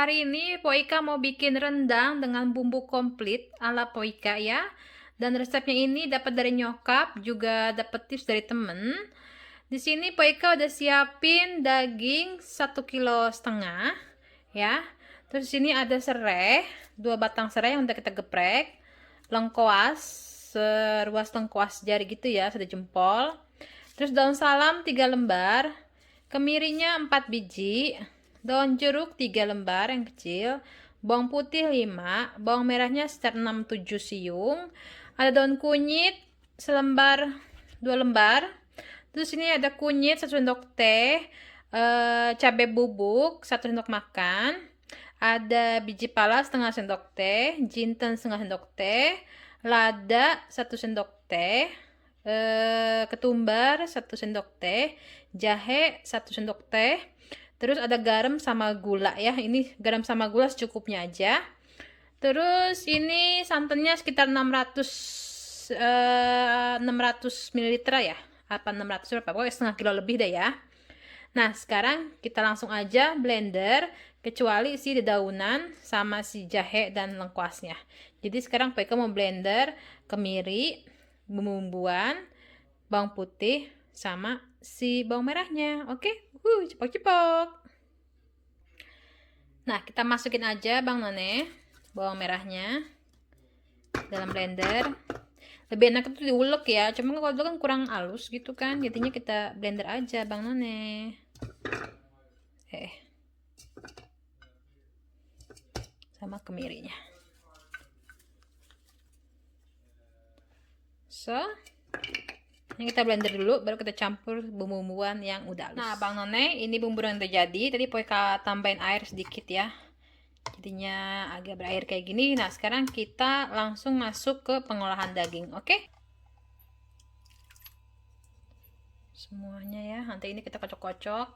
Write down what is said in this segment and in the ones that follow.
Hari ini Poika mau bikin rendang dengan bumbu komplit ala Poika ya. Dan resepnya ini dapat dari nyokap, juga dapat tips dari temen. Di sini Poika udah siapin daging 1,5 kg ya. Terus di sini ada serai, 2 batang serai yang udah kita geprek, lengkoas, seruas lengkoas jari gitu ya, satu jempol. Terus daun salam 3 lembar, kemirinya 4 biji, daun jeruk 3 lembar yang kecil, bawang putih 5, bawang merahnya sekitar 6-7 siung, ada daun kunyit selembar 2 lembar. Terus ini ada kunyit 1 sendok teh, cabai bubuk 1 sendok makan, ada biji pala setengah sendok teh, jinten setengah sendok teh, lada 1 sendok teh, ketumbar 1 sendok teh, jahe 1 sendok teh. Terus ada garam sama gula ya. Ini garam sama gula secukupnya aja. Terus ini santannya sekitar 600 ml ya. Apa 600 berapa? Pokoknya setengah kilo lebih deh ya. Nah, sekarang kita langsung aja blender, kecuali si dedaunan sama si jahe dan lengkuasnya. Jadi sekarang Poika mau blender kemiri, bumbu-bumbuan, bawang putih sama si bawang merahnya. Oke, cepok-cepok. Nah, kita masukin aja Bang None bawang merahnya dalam blender. Lebih enak itu diulek ya, cuma kalau itu kan kurang halus gitu kan, jadinya kita blender aja Bang None. Sama kemirinya. Ini kita blender dulu, baru kita campur bumbu-bumbuan yang udah halus. Nah Bang None, ini bumbu yang udah jadi. Tadi Poika tambahin air sedikit ya, jadinya agak berair kayak gini. Nah sekarang kita langsung masuk ke pengolahan daging. Oke, semuanya ya. Nanti ini kita kocok-kocok.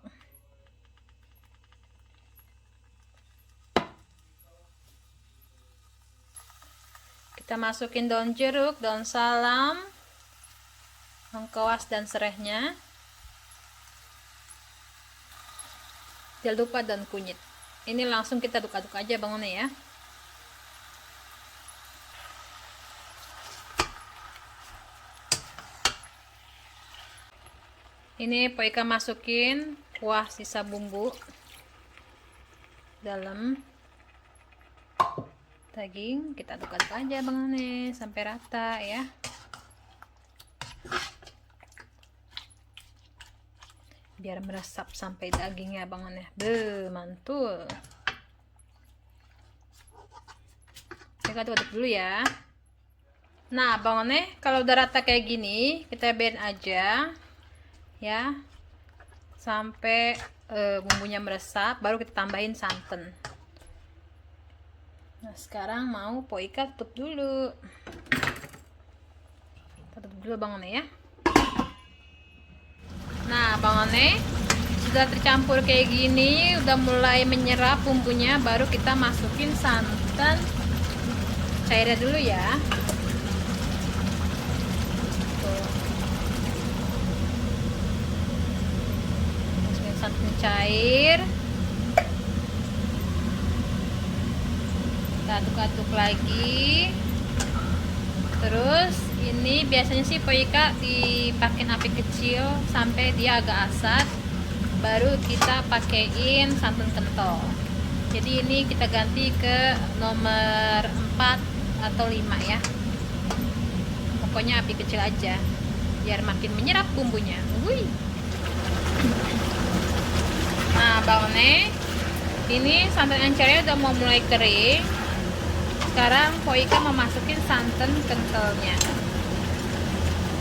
Kita masukin daun jeruk, daun salam, lengkuas dan serehnya. Jangan lupa daun kunyit. Ini langsung kita aduk-aduk aja Bang None ya. Ini Poika masukin kuah sisa bumbu dalam daging. Kita aduk-aduk aja Bang None sampai rata ya. Biar meresap sampai dagingnya Bang None. Mantul. Kita aduk-aduk dulu ya. Nah Bang None, kalau udah rata kayak gini, kita biarin aja ya sampai bumbunya meresap, baru kita tambahin santan. Nah sekarang mau Poika tutup dulu. Tutup dulu Bang None ya. Nah Bang None, sudah tercampur kayak gini, udah mulai menyerap bumbunya, baru kita masukin santan cairnya dulu ya. Tuh. Masukin santan cair, kita aduk-aduk lagi. Terus ini biasanya sih Poika dipakein api kecil sampai dia agak asat, baru kita pakein santan kental. Jadi ini kita ganti ke nomor 4 atau 5 ya. Pokoknya api kecil aja biar makin menyerap bumbunya. Nah Bang None, ini santan encernya udah mau mulai kering. Sekarang Poika mau masukin santan kentalnya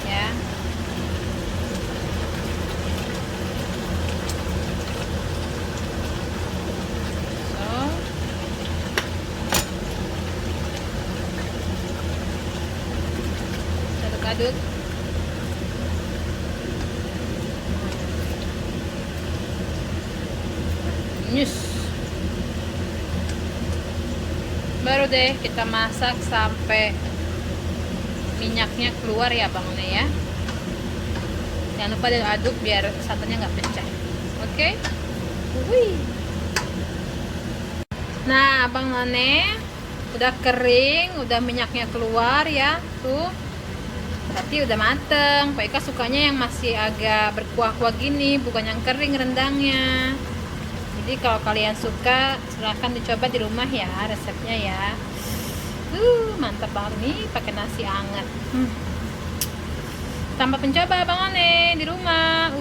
ya. Aduk-aduk. Baru deh kita masak sampai minyaknya keluar ya Bang None ya. Jangan lupa diaduk biar santannya nggak pecah. Oke. Nah, Abang None udah kering, udah minyaknya keluar ya, tuh. Berarti udah mateng. Pak Ika sukanya yang masih agak berkuah-kuah gini, bukan yang kering rendangnya. Jadi kalau kalian suka, silahkan dicoba di rumah ya resepnya ya. Mantap banget nih pakai nasi anget. Tambah pencoba Bang One di rumah.